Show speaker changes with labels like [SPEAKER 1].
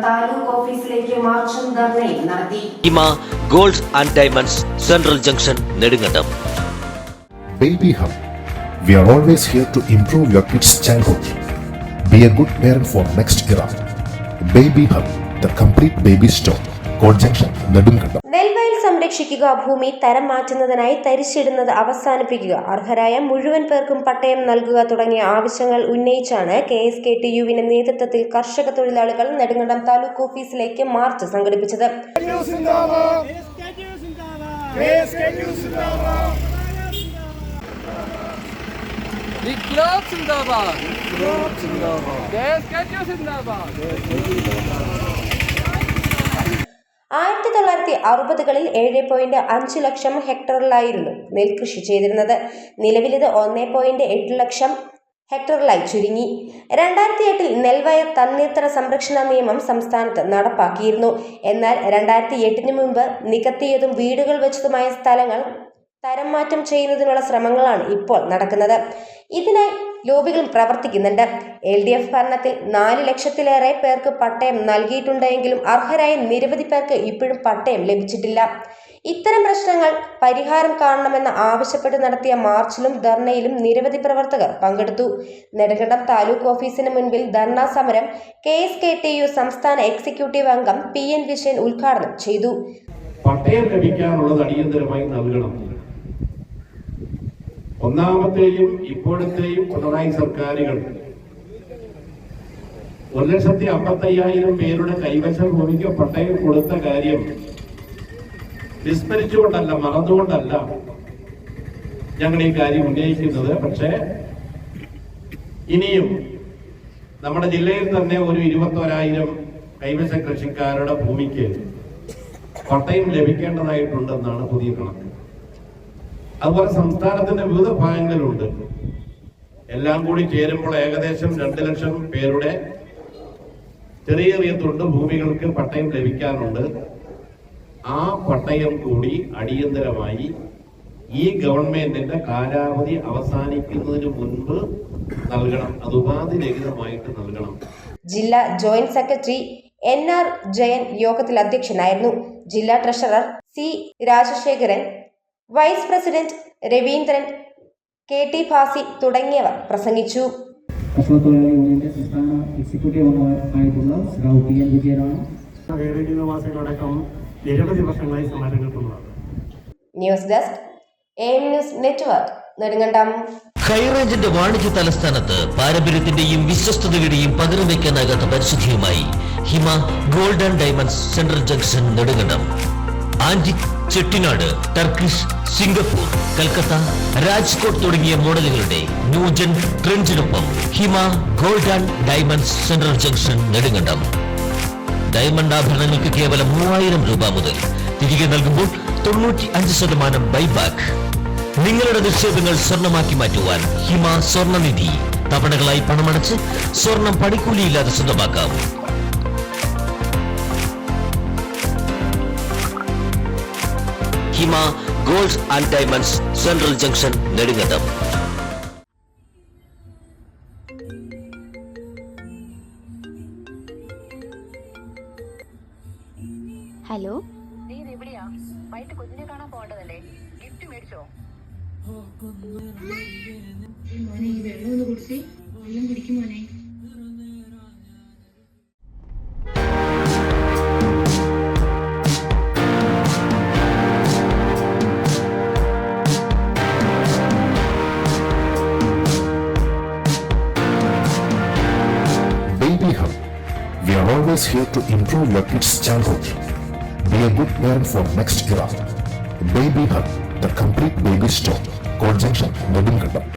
[SPEAKER 1] താലൂക്ക് ഓഫീസിലേക്ക് മാർച്ചും ധർണയും നടത്തി.
[SPEAKER 2] Hima gold and diamonds central junction Nedumkandam.
[SPEAKER 3] Baby Hub. We are always here to improve your kids' childhood. Be a good parent for next era. Baby Hub, the complete baby store. Court Junction, Nedumkandam.
[SPEAKER 4] നെൽവയൽ സംരക്ഷിക്കുക, ഭൂമി തരം മാറ്റുന്നതിനായി തരിശിടുന്നത് അവസാനിപ്പിക്കുക, അർഹരായ മുഴുവൻ പേർക്കും പട്ടയം നൽകുക തുടങ്ങിയ ആവശ്യങ്ങൾ ഉന്നയിച്ചാണ് KSKTUവിന്റെ നേതൃത്വത്തിൽ കർഷക തൊഴിലാളികൾ നെടുങ്കണ്ടം താലൂക്ക് ഓഫീസിലേക്ക് മാർച്ച് സംഘടിപ്പിച്ചത്.
[SPEAKER 5] ഇൻക്ലാബ് സിന്ദാബാദ്, KSKTU സിന്ദാബാദ്.
[SPEAKER 4] 1960കളിൽ 7.5 ലക്ഷം ഹെക്ടറിലായിരുന്നു നെൽകൃഷി ചെയ്തിരുന്നത്. നിലവിലിത് 1.8 ലക്ഷം ഹെക്ടറിലായി ചുരുങ്ങി. 2008 നെൽവയൽ തണ്ണീർത്തട സംരക്ഷണ നിയമം സംസ്ഥാനത്ത് നടപ്പാക്കിയിരുന്നു. എന്നാൽ 2008 മുമ്പ് നികത്തിയതും വീടുകൾ വെച്ചതുമായ സ്ഥലങ്ങൾ തരം മാറ്റം ചെയ്യുന്നതിനുള്ള ശ്രമങ്ങളാണ് ഇപ്പോൾ നടക്കുന്നത്. ഇതിനായി ലോബികൾ പ്രവർത്തിക്കുന്നുണ്ട്. LDF ഭരണത്തിൽ 4 ലക്ഷത്തിലേറെ പേർക്ക് പട്ടയം നൽകിയിട്ടുണ്ടെങ്കിലും അർഹരായ നിരവധി പേർക്ക് ഇപ്പോഴും പട്ടയം ലഭിച്ചിട്ടില്ല. ഇത്തരം പ്രശ്നങ്ങൾ പരിഹാരം കാണണമെന്ന് ആവശ്യപ്പെട്ട് നടത്തിയ മാർച്ചിലും ധർണയിലും നിരവധി പ്രവർത്തകർ പങ്കെടുത്തു. നെടുങ്കണ്ടം താലൂക്ക് ഓഫീസിന് മുൻപിൽ ധർണാ സമരം KSKTU സംസ്ഥാന എക്സിക്യൂട്ടീവ് അംഗം PN വിജയൻ ഉദ്ഘാടനം ചെയ്തു.
[SPEAKER 6] പട്ടയം ലഭിക്കാനുള്ളത് അടിയന്തരമായി നൽകണം. ഒന്നാമത്തെയും ഇപ്പോഴത്തെയും പിണറായി സർക്കാരുകൾ 1,55,000 പേരുടെ കൈവശ ഭൂമിക്ക് പട്ടയം കൊടുത്ത കാര്യം വിസ്മരിച്ചുകൊണ്ടല്ല, മറന്നുകൊണ്ടല്ല ഞങ്ങൾ ഈ കാര്യം ഉന്നയിക്കുന്നത്. പക്ഷേ ഇനിയും നമ്മുടെ ജില്ലയിൽ തന്നെ ഒരു 21,000 കൈവശ കൃഷിക്കാരുടെ ഭൂമിക്ക് പട്ടയം ലഭിക്കേണ്ടതായിട്ടുണ്ടെന്നാണ് പുതിയ കണക്ക്. അതുപോലെ സംസ്ഥാനത്തിന്റെ വിവിധ ഭാഗങ്ങളുണ്ട്. എല്ലാം കൂടി ചേരുമ്പോൾ ഏകദേശം 2 ലക്ഷം പേരുടെ ചെറിയ ചെറിയ തുണ്ട് ഭൂമികൾക്ക് പട്ടയം ലഭിക്കാനുണ്ട്. ആ പട്ടയം കൂടി അടിയന്തരമായി ഈ ഗവൺമെന്റിന്റെ കാലാവധി അവസാനിക്കുന്നതിന് മുൻപ് നൽകണം. അത് ഉപാധിരഹിതമായിട്ട് നൽകണം.
[SPEAKER 4] ജില്ലാ ജോയിന്റ് സെക്രട്ടറി NR ജയൻ യോഗത്തിൽ അധ്യക്ഷനായിരുന്നു. ജില്ലാ treasurer C Rajasekharan, vice president Raveendran, KT Bhasi തുടങ്ങിയവർ പ്രസംഗിച്ചു.
[SPEAKER 7] കർഷക തൊഴിലാളി യൂണിയന്റെ സംസ്ഥാന എക്സിക്യൂട്ടീവ് അംഗമായിട്ടുള്ള ശ്രീ PN വിജയനാണ്.
[SPEAKER 6] നിവാസികളടക്കം നിരവധി വർഷങ്ങളായി സമരങ്ങൾക്കുള്ളതാണ്.
[SPEAKER 4] News desk AM news network, Nedumkandam.
[SPEAKER 2] ഹൈറേഞ്ചിന്റെ വാണിജ്യ തലസ്ഥാനത്ത് പാരമ്പര്യത്തിന്റെയും വിശ്വസ്തതയുടെയും പകരം വയ്ക്കാനാകാത്ത പരിശുദ്ധിയുമായി Hima gold and diamonds central junction Nedumkandam. Antique, Chettinad, Turkish, Singapore, Calcutta, Rajkot തുടങ്ങിയ മോഡലുകളുടെ ന്യൂജൻ ട്രെൻഡിനൊപ്പം Hima gold and diamonds central junction Nedumkandam. Diamond ആഭരണങ്ങൾക്ക് കേവലം 3000 രൂപ മുതൽ, തിരികെ നൽകുമ്പോൾ 95% ബൈബാക്ക്. നിങ്ങളുടെ നിക്ഷേപങ്ങൾ സ്വർണമാക്കി മാറ്റുവാൻ ഹിമ സ്വർണനിധി. തവണകളായി പണമടച്ച് സ്വർണം പണിക്കൂലിയില്ലാതെ സ്വന്തമാക്കാം. Hima gold and diamonds central junction Nedumkandam.
[SPEAKER 8] Hello,
[SPEAKER 9] എവിടെയാ? വൈകിട്ട് കുഞ്ഞിനെ കാണാൻ പോകേണ്ടതല്ലേ? ഗിഫ്റ്റ് മേടിച്ചോ?
[SPEAKER 8] മോനെ ഈ വെള്ളം ഒന്ന് കുടിച്ചേ, വെള്ളം കുടിക്കും മോനെ.
[SPEAKER 3] Baby Hub. We are always here to improve your kids' childhood. Be a good parent for next era. Baby Hub, the complete baby store. Court Junction, Nedumkandam.